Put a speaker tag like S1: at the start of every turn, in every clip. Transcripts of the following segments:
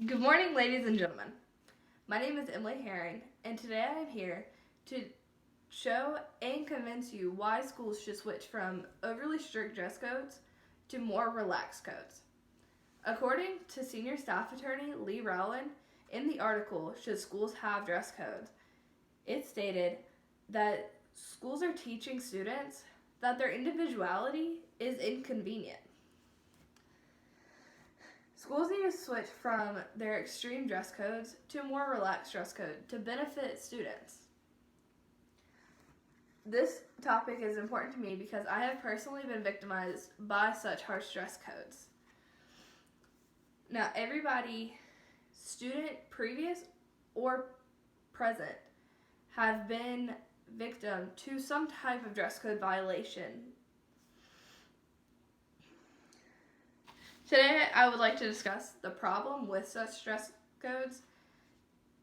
S1: Good morning, ladies and gentlemen. My name is Emily Herring, and today I am here to show and convince you why schools should switch from overly strict dress codes to more relaxed codes. According to Senior Staff Attorney Lee Rowland, in the article, Should Schools Have Dress Codes?, it stated that schools are teaching students that their individuality is inconvenient. Schools need to switch from their extreme dress codes to a more relaxed dress code to benefit students. This topic is important to me because I have personally been victimized by such harsh dress codes. Now, everybody, student previous or present, have been victim to some type of dress code violation. Today, I would like to discuss the problem with such dress codes,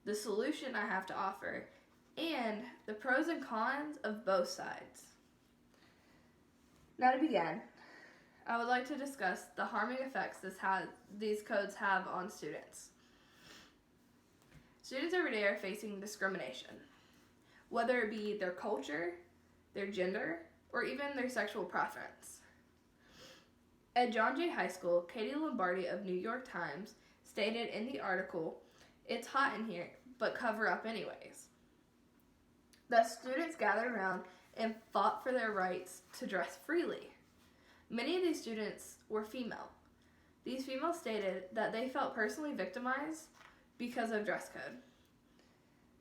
S1: the solution I have to offer, and the pros and cons of both sides. Now to begin, I would like to discuss the harming effects these codes have on students. Students every day are facing discrimination, whether it be their culture, their gender, or even their sexual preference. At John Jay High School, Katie Lombardi of New York Times stated in the article, "It's hot in here, but cover up anyways." The students gathered around and fought for their rights to dress freely. Many of these students were female. These females stated that they felt personally victimized because of dress code.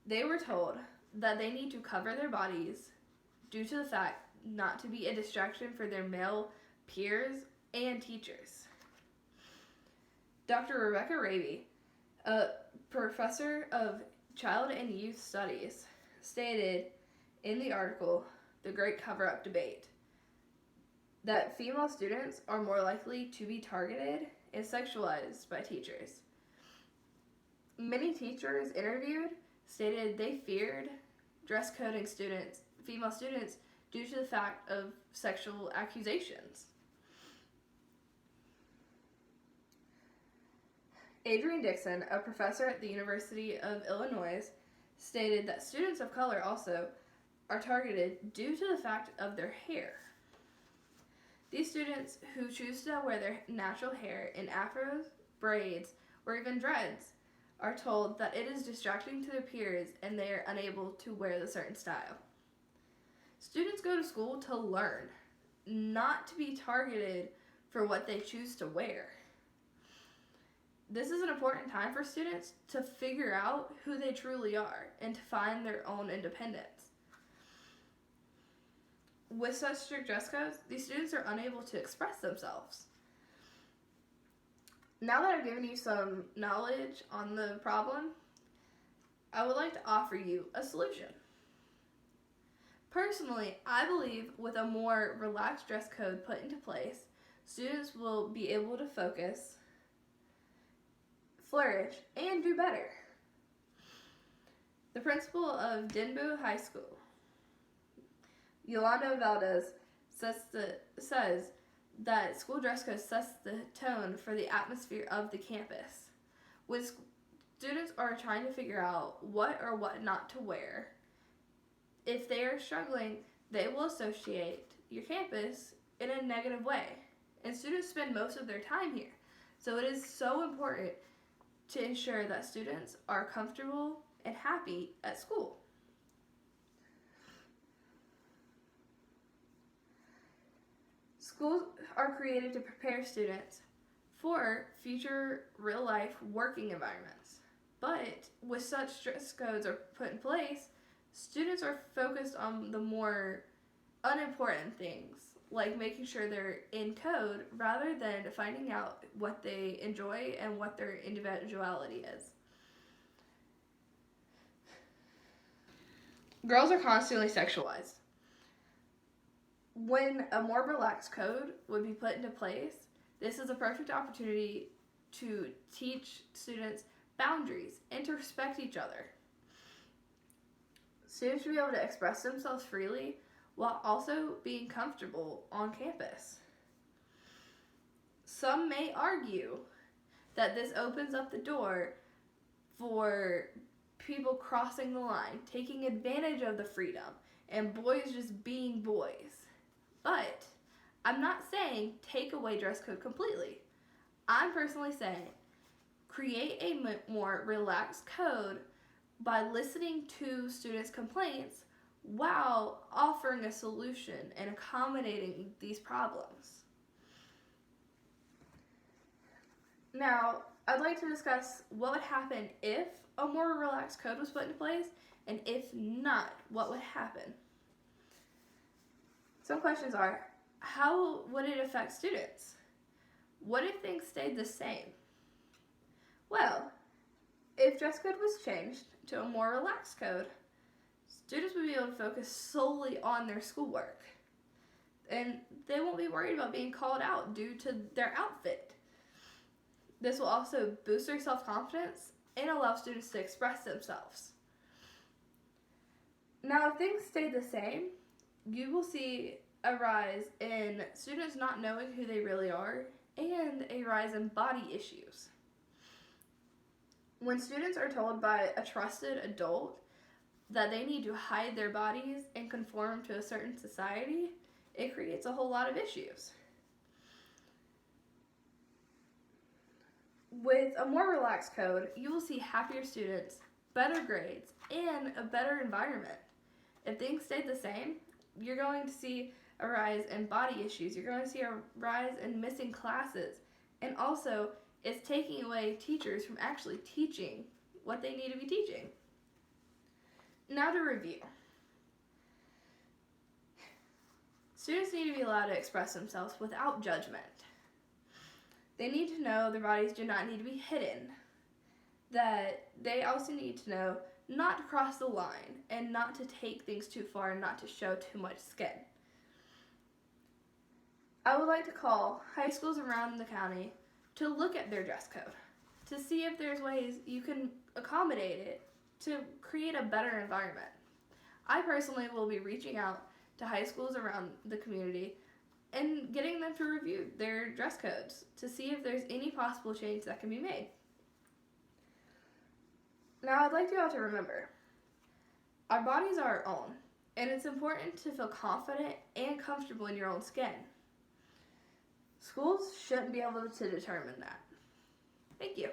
S1: They were told that they need to cover their bodies due to the fact not to be a distraction for their male peers and teachers. Dr. Rebecca Raby, a professor of child and youth studies, stated in the article, The Great Cover-Up Debate, that female students are more likely to be targeted and sexualized by teachers. Many teachers interviewed stated they feared dress coding female students, due to the fact of sexual accusations. Adrienne Dixon, a professor at the University of Illinois, stated that students of color also are targeted due to the fact of their hair. These students who choose to wear their natural hair in afros, braids, or even dreads are told that it is distracting to their peers and they are unable to wear the certain style. Students go to school to learn, not to be targeted for what they choose to wear. This is an important time for students to figure out who they truly are and to find their own independence. With such strict dress codes, these students are unable to express themselves. Now that I've given you some knowledge on the problem, I would like to offer you a solution. Personally, I believe with a more relaxed dress code put into place, students will be able to focus, flourish, and do better. The principal of Denbu High School, Yolanda Valdez, says that school dress code sets the tone for the atmosphere of the campus. When students are trying to figure out what or what not to wear, if they are struggling, they will associate your campus in a negative way. And students spend most of their time here. So it is so important to ensure that students are comfortable and happy at school. Schools are created to prepare students for future real-life working environments. But with such dress codes are put in place, students are focused on the more unimportant things, like making sure they're in code rather than finding out what they enjoy and what their individuality is. Girls are constantly sexualized. When a more relaxed code would be put into place, this is a perfect opportunity to teach students boundaries and to respect each other. Students should be able to express themselves freely while also being comfortable on campus. Some may argue that this opens up the door for people crossing the line, taking advantage of the freedom, and boys just being boys. But I'm not saying take away dress code completely. I'm personally saying create a more relaxed code by listening to students' complaints while offering a solution and accommodating these problems. Now, I'd like to discuss what would happen if a more relaxed code was put into place, and if not, what would happen. Some questions are, how would it affect students? What if things stayed the same? Well, if dress code was changed to a more relaxed code, students would be able to focus solely on their schoolwork, and they won't be worried about being called out due to their outfit. This will also boost their self-confidence and allow students to express themselves. Now, if things stay the same, you will see a rise in students not knowing who they really are and a rise in body issues. When students are told by a trusted adult that they need to hide their bodies and conform to a certain society, it creates a whole lot of issues. With a more relaxed code, you will see happier students, better grades, and a better environment. If things stayed the same, you're going to see a rise in body issues. You're going to see a rise in missing classes. And also, it's taking away teachers from actually teaching what they need to be teaching. Now to review. Students need to be allowed to express themselves without judgment. They need to know their bodies do not need to be hidden. That they also need to know not to cross the line and not to take things too far and not to show too much skin. I would like to call high schools around the county to look at their dress code, to see if there's ways you can accommodate it to create a better environment. I personally will be reaching out to high schools around the community and getting them to review their dress codes to see if there's any possible change that can be made. Now, I'd like you all to remember, our bodies are our own, and it's important to feel confident and comfortable in your own skin. Schools shouldn't be able to determine that. Thank you.